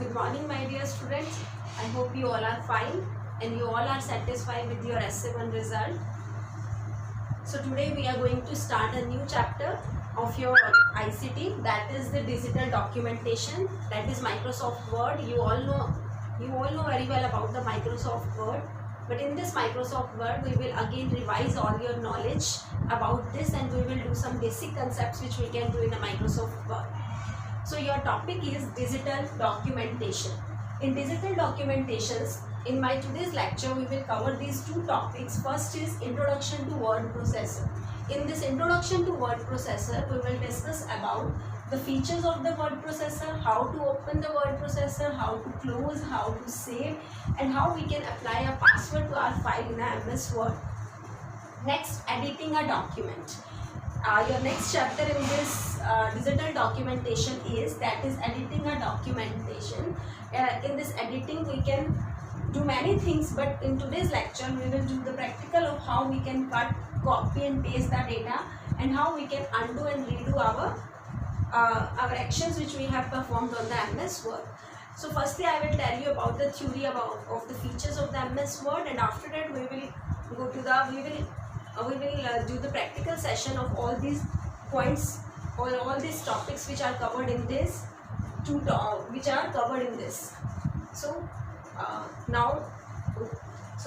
Good morning, my dear students. I hope you all are fine and you all are satisfied with your S7 result. So today we are going to start a new chapter of your ICT, that is the digital documentation, that is Microsoft Word. You all know very well about the Microsoft Word. But in this Microsoft Word, we will again revise all your knowledge about this, and we will do some basic concepts which we can do in a Microsoft Word. So your topic is digital documentation. In digital documentations, in my today's lecture, we will cover these two topics. First is introduction to word processor. In this introduction to word processor, we will discuss about the features of the word processor, how to open the word processor, how to close, how to save, and how we can apply a password to our file in a MS Word. Next, editing a document. Your next chapter in this digital documentation is editing a documentation. In this editing, we can do many things, but in today's lecture we will do the practical of how we can cut, copy and paste the data, and how we can undo and redo our actions which we have performed on the MS Word. So firstly, I will tell you about the theory of the features of the MS Word, and after that we will go to the we will do the practical session of all these points or all these topics which are covered in this So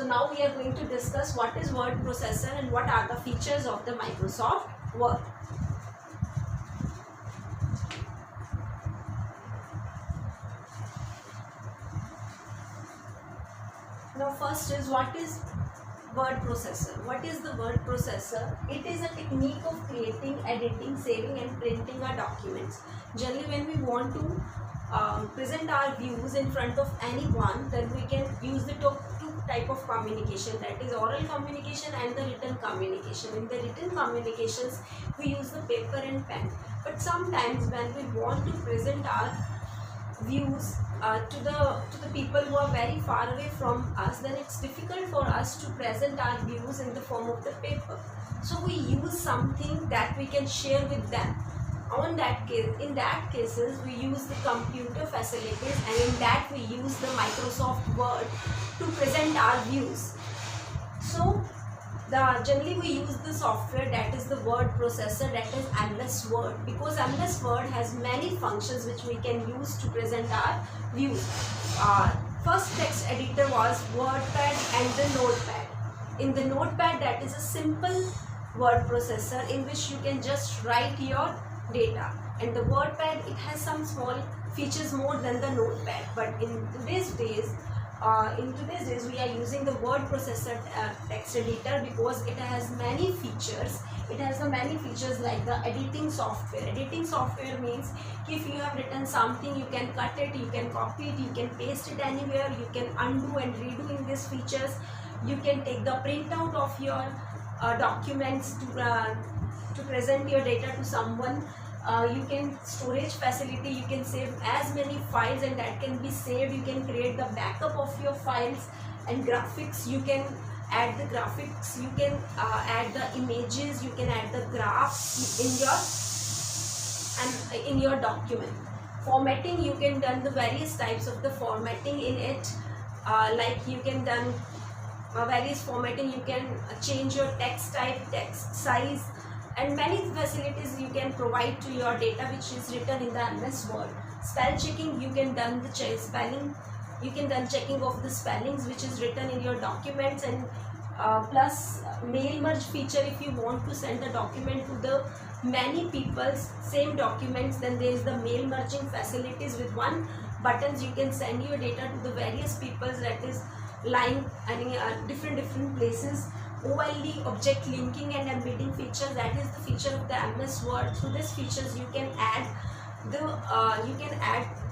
now we are going to discuss what is word processor and what are the features of the Microsoft Word. Now first is, what is word processor? What is the word processor? It is a technique of creating, editing, saving and printing our documents. Generally, when we want to present our views in front of anyone, then we can use the two type of communication, that is oral communication and the written communication. In the written communications, we use the paper and pen. But sometimes when we want to present our views to the people who are very far away from us, then it's difficult for us to present our views in the form of the paper. So we use something that we can share with them. In that cases, we use the computer facilities, and in that we use the Microsoft Word to present our views. So generally we use the software, that is the word processor, that is MS Word, because MS Word has many functions which we can use to present our views. First text editor was WordPad and the Notepad. In the Notepad, that is a simple word processor in which you can just write your data, and the WordPad, it has some small features more than the Notepad. But in today's days we are using the word processor text editor because it has many features. It has the many features like the editing software. Editing software means if you have written something, you can cut it, you can copy it, you can paste it anywhere, you can undo and redo in these features. You can take the printout of your documents to present your data to someone. You can storage facility, you can save as many files and that can be saved. You can create the backup of your files, and graphics, you can add the graphics, you can add the images, you can add the graphs in your document. Formatting, you can done the various types of the formatting in it, like you can done various formatting. You can change your text type, text size, and many facilities you can provide to your data which is written in the MS Word. Spell checking, you can done the spelling, you can done checking of the spellings which is written in your documents, and plus mail merge feature. If you want to send a document to the many people's same documents, then there is the mail merging facilities. With one buttons you can send your data to the various peoples, that is lying in different places. OLD, object linking and embedding feature, that is the feature of the MS Word. Through these features you can add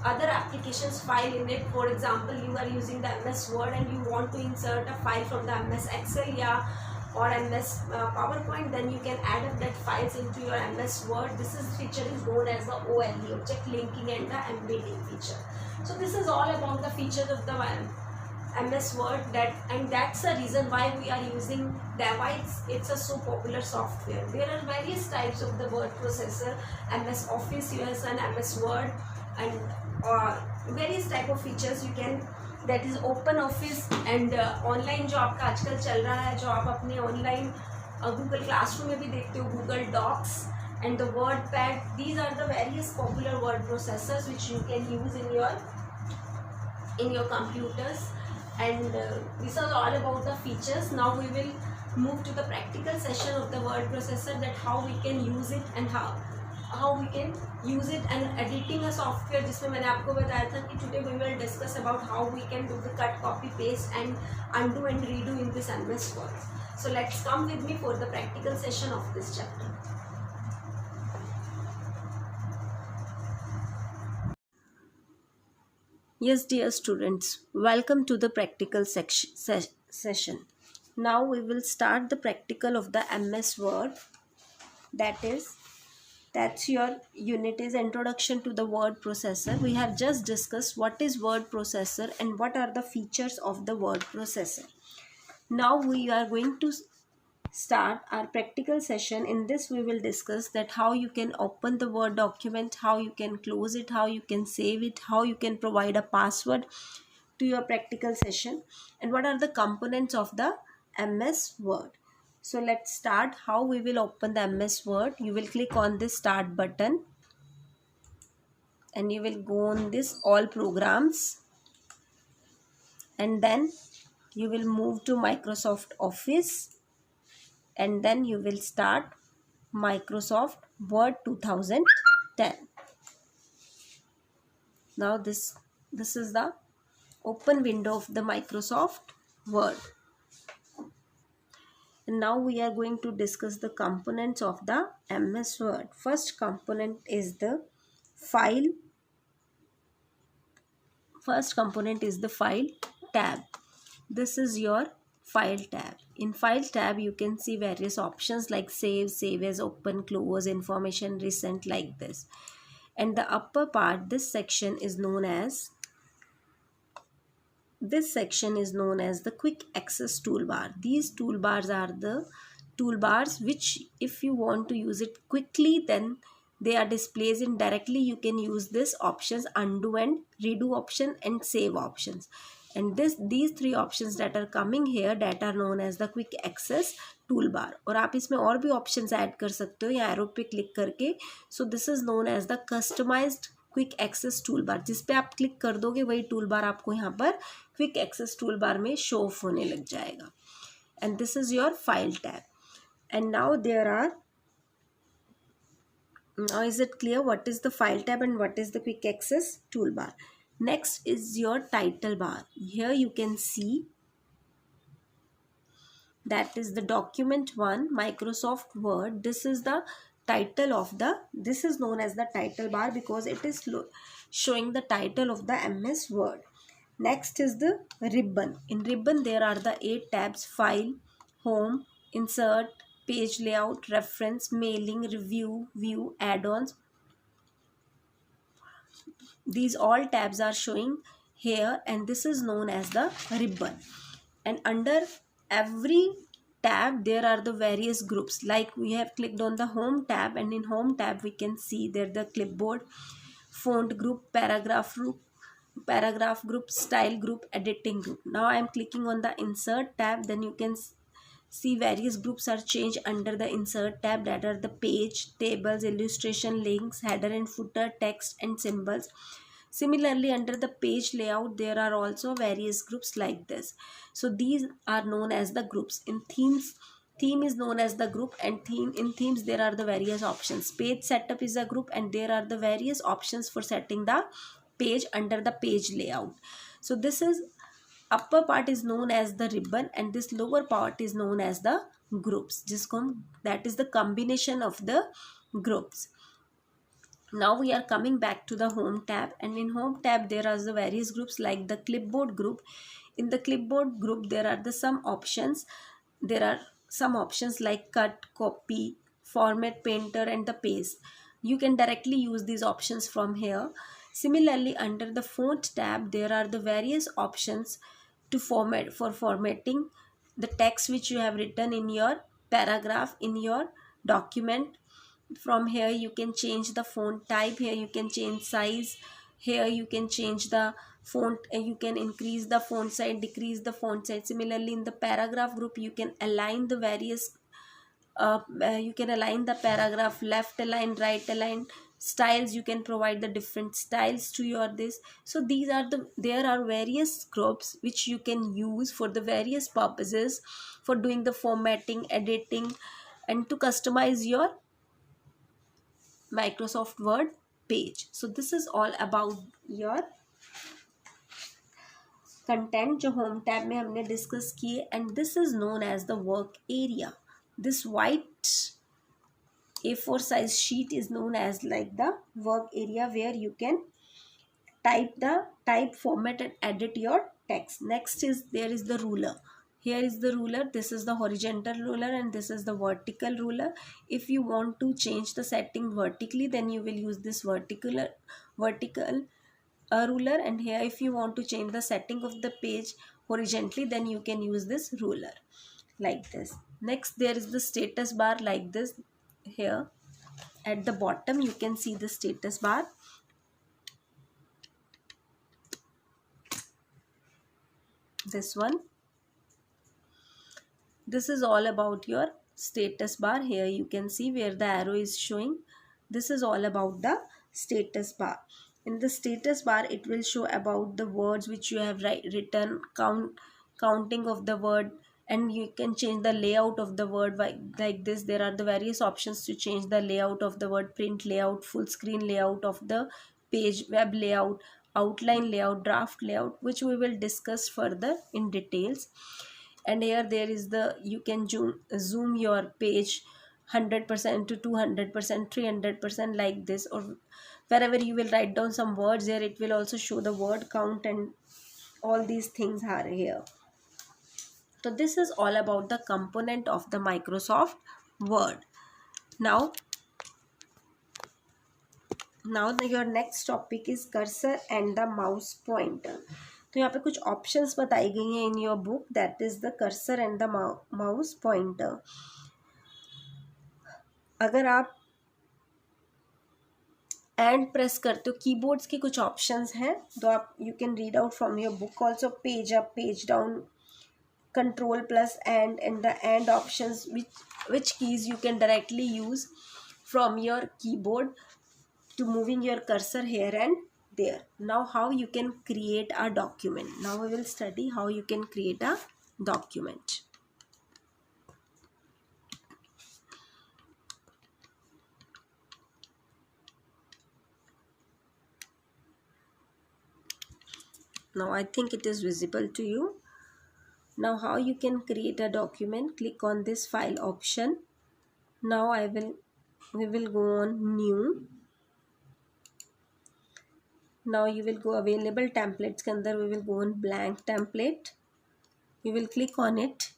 other applications file in it. For example, you are using the MS Word and you want to insert a file from the MS Excel or MS PowerPoint, then you can add up that files into your MS Word. This feature is known as the OLD, object linking and the embedding feature. So this is all about the features of the MS Word, and that's the reason why we are using why it's a so popular software. There are various types of the word processor, MS Office, US and MS Word, and various type of features you can, that is open office and online जो आपका आजकल चल रहा है, जो आप अपने online Google classroom में भी देखते हो, Google Docs and the WordPad. These are the various popular word processors which you can use in your computers, and this is all about the features. Now we will move to the practical session of the word processor, that how we can use it and how we can use it and editing a software, जिसमें मैंने आपको बताया था कि today we will discuss about how we can do the cut, copy, paste and undo and redo in this MS Word. So let's come with me for the practical session of this chapter. Yes, dear students, welcome to the practical session. Now we will start the practical of the MS Word. That's your unit is Introduction to the Word Processor. We have just discussed what is word processor and what are the features of the word processor. Now we are going to start our practical session. In this we will discuss that how you can open the Word document, how you can close it, how you can save it, how you can provide a password to your practical session, and what are the components of the MS Word. So let's start how we will open the MS Word. You will click on this start button and you will go on this all programs, and then you will move to Microsoft Office, and then you will start Microsoft Word 2010. Now this is the open window of the Microsoft Word. And now we are going to discuss the components of the MS Word. First component is the file. First component is the file tab. This is your file tab. In file tab you can see various options like save, save as, open, close, information, recent, like this. And the upper part, this section is known as the quick access toolbar. These toolbars are the toolbars which, if you want to use it quickly, then they are displayed in directly. You can use this options, undo and redo option and save options. And these three options that are coming here, that are known as the quick access toolbar. और आप इसमें और भी options add कर सकते हो या arrow पे क्लिक करके. So this is known as the customized quick access toolbar. जिस पे आप क्लिक कर दोगे वही टूल बार आपको यहाँ पर क्विक एक्सेस टूल बार में शो ऑफ होने लग जाएगा. And this is your file tab. And now there are, now is it clear what is the file tab and what is the quick access toolbar? Next is your title bar. Here you can see that is the document 1 Microsoft Word. This is the title of this is known as the title bar because it is showing the title of the MS Word. Next is the ribbon. In ribbon there are the 8 tabs: file, home, insert, page layout, reference, mailing, review, view, add-ons. These all tabs are showing here, and this is known as the ribbon. And under every tab there are the various groups. Like we have clicked on the home tab, and in home tab we can see there the clipboard, font group, paragraph group, style group, editing group. Now I am clicking on the insert tab. Then you can see various groups are changed under the insert tab, that are the page, tables, illustration, links, header and footer, text and symbols. Similarly, under the page layout there are also various groups like this. So these are known as the groups. In themes, theme is known as the group, and in themes there are the various options. Page setup is a group, and there are the various options for setting the page under the page layout. So this is upper part is known as the ribbon, and this lower part is known as the groups. That is the combination of the groups. Now we are coming back to the home tab, and in home tab there are the various groups like the clipboard group. In the clipboard group there are the some options. There are some options like cut, copy, format, painter and the paste. You can directly use these options from here. Similarly, under the font tab there are the various options to formatting the text which you have written in your paragraph, in your document. From here you can change the font type. Here you can change size, Here you can change the font, you can increase the font size, decrease the font size. Similarly, in the paragraph group, you can align the various you can align the paragraph, left align, right align, styles. You can provide the different styles to your this. So these are there are various groups which you can use for the various purposes, for doing the formatting, editing, and to customize your Microsoft Word page. So this is all about your content जो home tab में हमने discuss किए. And this is known as the work area. This white A4 size sheet is known as like the work area, where you can type, format, and edit your text. Next is there is the ruler. Here is the ruler. This is the horizontal ruler and this is the vertical ruler. If you want to change the setting vertically, then you will use this vertical ruler, and here if you want to change the setting of the page horizontally, then you can use this ruler like this. Next, there is the status bar like this. Here at the bottom you can see the status bar. This one, this is all about your status bar. Here you can see where the arrow is showing. This is all about the status bar. In the status bar, it will show about the words which you have written, counting of the word, and you can change the layout of the word like this. There are the various options to change the layout of the word: print layout, full screen layout of the page, web layout, outline layout, draft layout, which we will discuss further in details. And here there is the, you can zoom your page 100% to 200%, 300% like this, or wherever you will write down some words there, it will also show the word count, and all these things are here. So this is all about the component of the Microsoft Word. Now your next topic is cursor and the mouse pointer. तो यहाँ पे कुछ options बताई गई हैं इन your book, that is the cursor and the mouse pointer. अगर आप and press करते हो, कीबोर्ड्स के कुछ ऑप्शंस हैं तो आप you can read out from your book also. Page up, page down, control plus and the and options, which keys you can directly use from your keyboard to moving your cursor here and there. Now how you can create a document. Now we will study how you can create a document. Now I think it is visible to you. Now how you can create a document, click on this file option. Now we will go on new. Now you will go available templates के अंदर we will go on blank template. You will click on it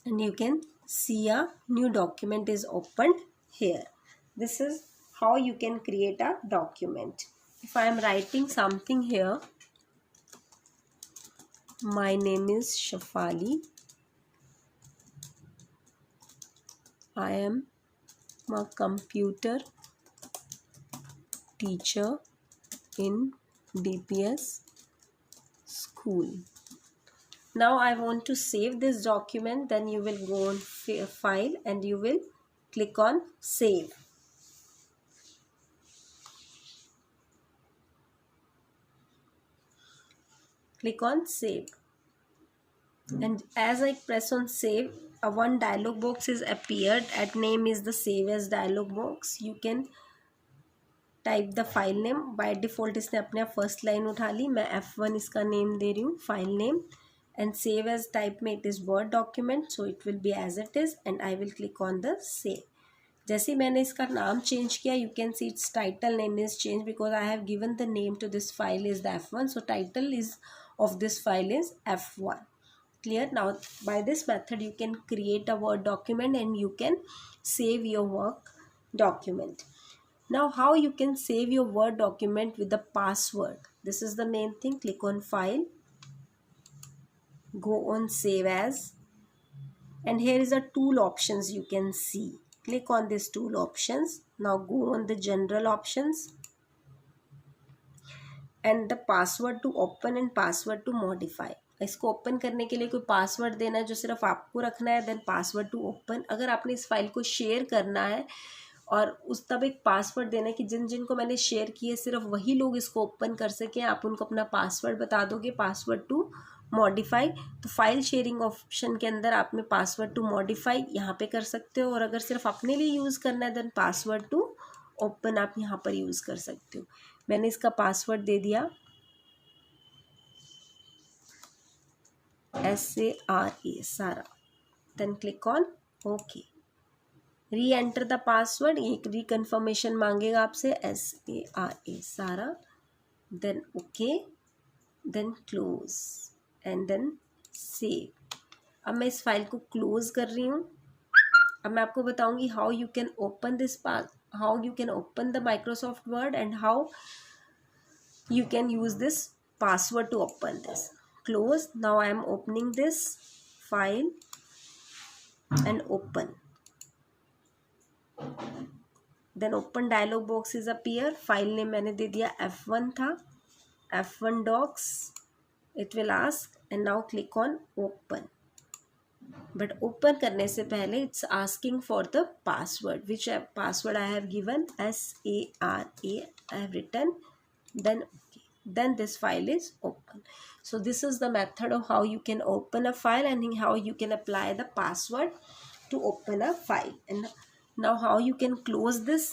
and you can see a new document is opened here. This is how you can create a document. If I am writing something here, my name is Shafali. I am a computer teacher in DPS school. Now I want to save this document. Then you will go on file and you will click on save. Click on save, and as I press on save, one dialog box is appeared. At name is the save as dialog box. You can type the file name. By default इसने अपने आप first line उठा ली. मैं F1 इसका name दे रही हूँ, file name. And save as type में it is word document, so it will be as it is and I will click on the save. जैसे ही मैंने इसका नाम चेंज किया, you can see its title name is change because I have given the name to this file is the F1, so title is of this file is F1. Clear? Now by this method you can create a Word document and you can save your work document. Now how you can save your Word document with the password? This is the main thing. Click on file, go on save as, and here is a tool options you can see. Click on this tool options. Now go on the general options. And the password to open and password to modify. इसको open करने के लिए कोई password देना है जो सिर्फ आपको रखना है, देन पासवर्ड टू ओपन। अगर आपने इस फाइल को शेयर करना है और उस तब एक पासवर्ड देना है कि जिन जिनको मैंने शेयर किए सिर्फ वही लोग इसको ओपन कर सकें, आप उनको अपना पासवर्ड बता दोगे, पासवर्ड टू मॉडिफाई। तो फाइल शेयरिंग ऑप्शन के अंदर आप में पासवर्ड टू मॉडिफाई यहाँ पे कर सकते हो, और अगर सिर्फ अपने लिए यूज़ करना है देन पासवर्ड टू ओपन आप यहाँ पर यूज़ कर सकते हो। मैंने इसका पासवर्ड दे दिया SARA Sara, then click on okay. Reenter the password, एक रिकन्फर्मेशन मांगेगा आपसे, SARA Sara, then okay, then close and then save. अब मैं इस फाइल को क्लोज कर रही हूँ। अब मैं आपको बताऊंगी how you can open this how you can open the Microsoft word and how you can use this password to open this. Close. Now I am opening this file and open. Then open dialog box is appear. File name मैंने दे दिया F1 था, F1 docs. It will ask and now click on open. But open करने से पहले it's asking for the password. Which password I have given? SARA I have written. Then this file is open. So this is the method of how you can open a file and how you can apply the password to open a file. And now how you can close this,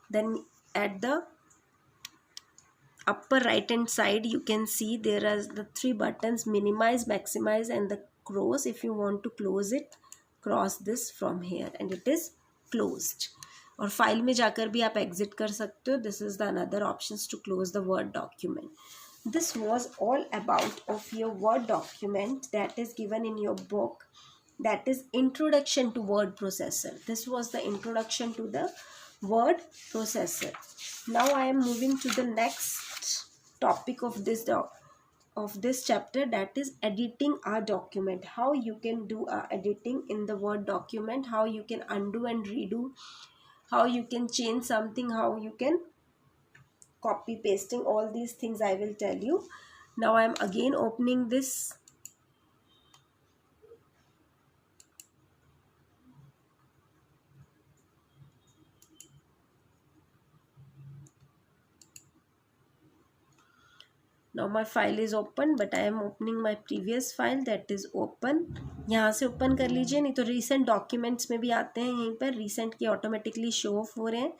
then at the upper right hand side you can see there are the three buttons, minimize, maximize and the cross. If you want to close it, cross this from here and it is closed. और file में जाकर भी आप exit कर सकते हो. This is the another options to close the Word document. This was all about of your Word document that is given in your book, that is introduction to word processor. This was the introduction to the word processor. Now I am moving to the next topic of this chapter, that is editing a document. How you can do editing in the word document, how you can undo and redo, how you can change something, how you can copy pasting, all these things I will tell you. Now I am again opening this now my file is open but I am opening my previous file, that is open. यहाँ से open कर लीजिए, नहीं तो recent documents में भी आते हैं, यहीं पर recent के automatically show off हो रहे हैं.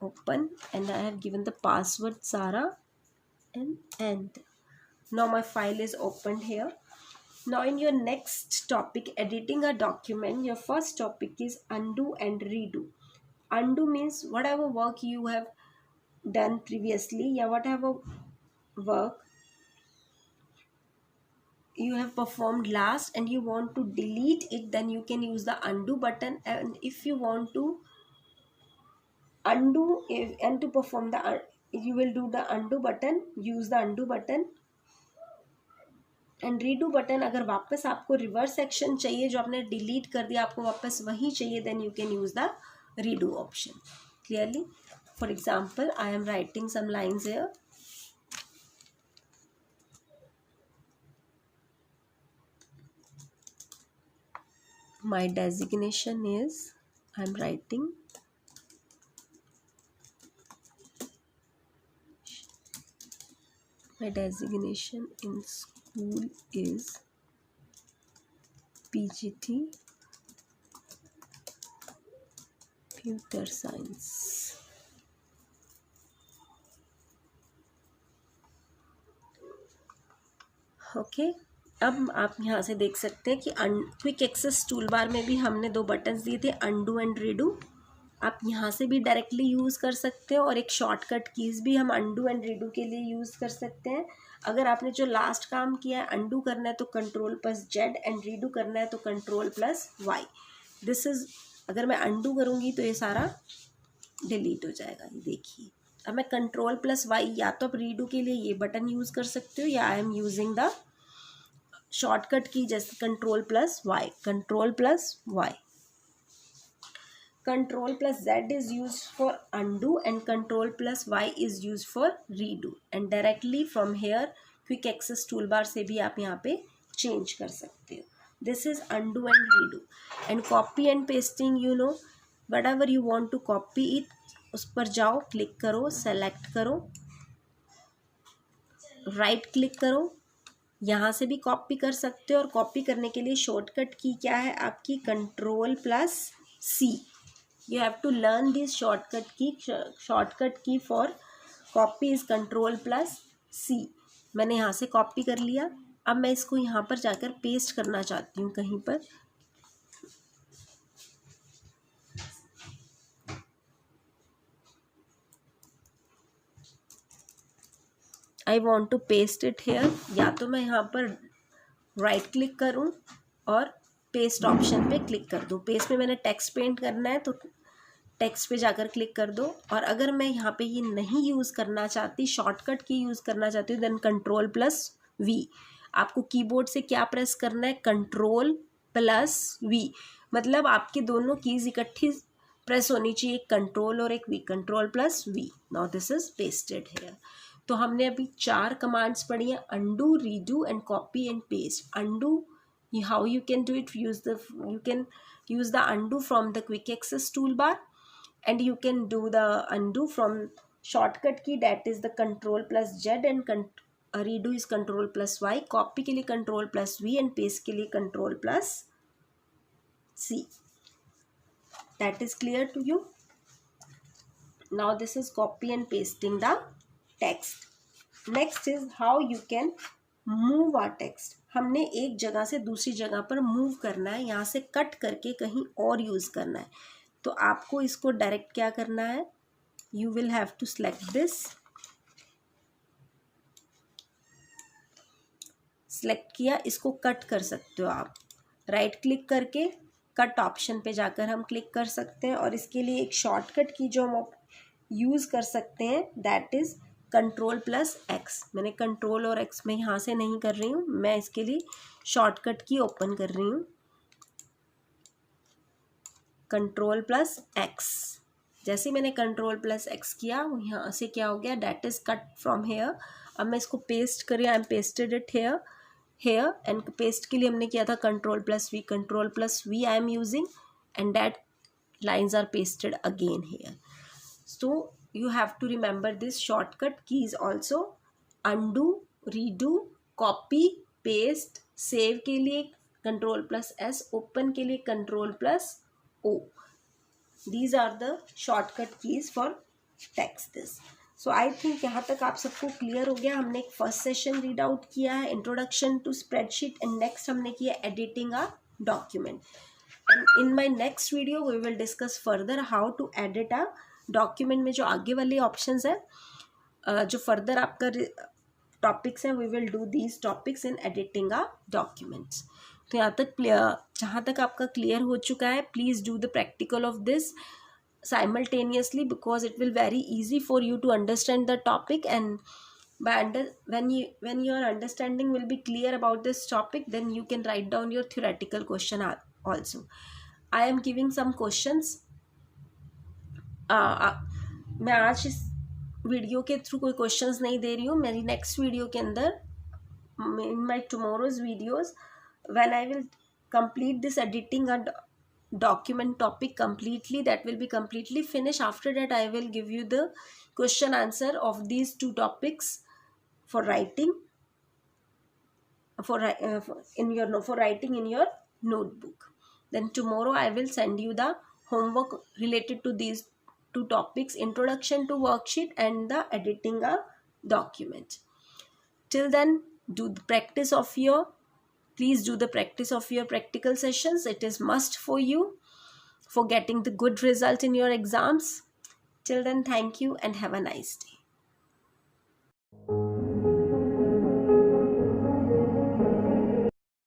Open and I have given the password Sara and end. Now my file is opened here. Now in your next topic, editing a document, your first topic is undo and redo. Undo means whatever work you have done previously, yeah, whatever work you have performed last and you want to delete it, then you can use the undo button. And if you want to undo and to perform the you will do the undo button, use the undo button. And redo button, अगर वापस आपको reverse action चाहिए, जो आपने delete कर दिया आपको वापस वही चाहिए, then you can use the redo option. Clearly, for example I am writing some lines here. My designation is, I am writing my designation in school is PGT Computer Science. Okay, अब आप यहाँ से देख सकते हैं कि quick access tool bar में भी हमने दो बटन्स दिए थे, अनडू एंड रीडू. आप यहाँ से भी डायरेक्टली यूज़ कर सकते हो और एक शॉर्टकट कीज़ भी हम अनडू एंड रीडू के लिए यूज़ कर सकते हैं. अगर आपने जो लास्ट काम किया है अनडू करना है तो Ctrl+Z एंड रीडू करना है तो Ctrl+Y. दिस इज़, अगर मैं अनडू करूँगी तो ये सारा डिलीट हो जाएगा, ये देखिए. अब मैं Ctrl+Y, या तो आप रीडू के लिए ये बटन यूज़ कर सकते हो या आई एम यूजिंग द शॉर्टकट की जैसे Ctrl+Y. Control plus Z is used for undo and Control plus Y is used for redo. And directly from here Quick Access toolbar से भी आप यहाँ पे change कर सकते हो. This is undo and redo. And copy and pasting, you know, whatever you want to copy it, उस पर जाओ, क्लिक करो, सेलेक्ट करो, राइट क्लिक करो, यहाँ से भी कॉपी कर सकते हो. और कॉपी करने के लिए शॉर्टकट की क्या है आपकी? Control plus C. You have to learn this shortcut key. Shortcut key for copy is control plus C. मैंने यहाँ से कॉपी कर लिया. अब मैं इसको यहाँ पर जाकर पेस्ट करना चाहती हूँ कहीं पर. I want to paste it here. या तो मैं यहाँ पर राइट क्लिक करूँ और पेस्ट ऑप्शन पे क्लिक कर दूँ. पेस्ट में मैंने टेक्स्ट पेंट करना है तो टेक्स्ट पे जाकर क्लिक कर दो. और अगर मैं यहाँ पे ये नहीं यूज़ करना चाहती, शॉर्टकट की यूज़ करना चाहती हूँ, देन कंट्रोल प्लस वी. आपको कीबोर्ड से क्या प्रेस करना है? Control plus V. मतलब आपकी दोनों कीज़ इकट्ठी प्रेस होनी चाहिए, एक कंट्रोल और एक V. Control plus V. Now this is pasted here. तो हमने अभी 4 कमांड्स पढ़ी हैं: undo, redo and copy and paste. Undo, how you can do it? you can use the undo from the quick access toolbar, and you can do the undo from shortcut key, that is the control plus Z, and redo is control plus Y. copy के लिए control plus V and paste के लिए control plus C. That is clear to you? Now this is copy and pasting the text. Next is how you can move our text. हमने एक जगह से दूसरी जगह पर मूव करना है, यहाँ से कट करके कहीं और यूज़ करना है. तो आपको इसको डायरेक्ट क्या करना है? You will have to select this. Select किया, इसको कट कर सकते हो आप. राइट क्लिक करके कट ऑप्शन पे जाकर हम क्लिक कर सकते हैं. और इसके लिए एक शॉर्टकट की जो हम यूज़ कर सकते हैं, that is control plus x. मैंने कंट्रोल और एक्स में यहाँ से नहीं कर रही हूँ, मैं इसके लिए शॉर्टकट की ओपन कर रही हूँ. Control plus x. जैसे मैंने कंट्रोल प्लस एक्स किया, यहाँ से क्या हो गया? That is cut from here. अब मैं इसको पेस्ट करिए. I am pasted it here and paste के लिए हमने किया था control plus V. Control plus V I am using and that lines are pasted again here. So you have to remember this shortcut keys also: undo, redo, copy, paste. save के लिए control plus S, open के लिए control plus O. these are the shortcut keys for text this. so I think यहाँ तक आप सबको clear हो गया. हमने एक फर्स्ट सेशन रीड आउट किया है, introduction to spreadsheet, and next हमने किया editing a document. And in my next video we will discuss further how to edit a document में जो आगे वाले ऑप्शंस हैं, जो फर्दर आपका टॉपिक्स हैं, we will do these topics in editing a documents. तो यहाँ तक जहाँ तक आपका क्लियर हो चुका है, please do the practical of this simultaneously because it will very easy for you to understand the topic, and when your understanding will be clear about this topic, then you can write down your theoretical question also. I am giving some questions. मैं आज इस video के through कोई questions नहीं दे रही हूँ. मेरी next video के अंदर, in my tomorrow's videos, when I will complete this editing a document topic completely, that will be completely finished. After that I will give you the question answer of these 2 topics for writing for writing in your notebook. Then tomorrow I will send you the homework related to these 2 topics: introduction to worksheet and the editing a document. Till then, please do the practice of your practical sessions. It is must for you for getting the good result in your exams. Till then, thank you and have a nice day.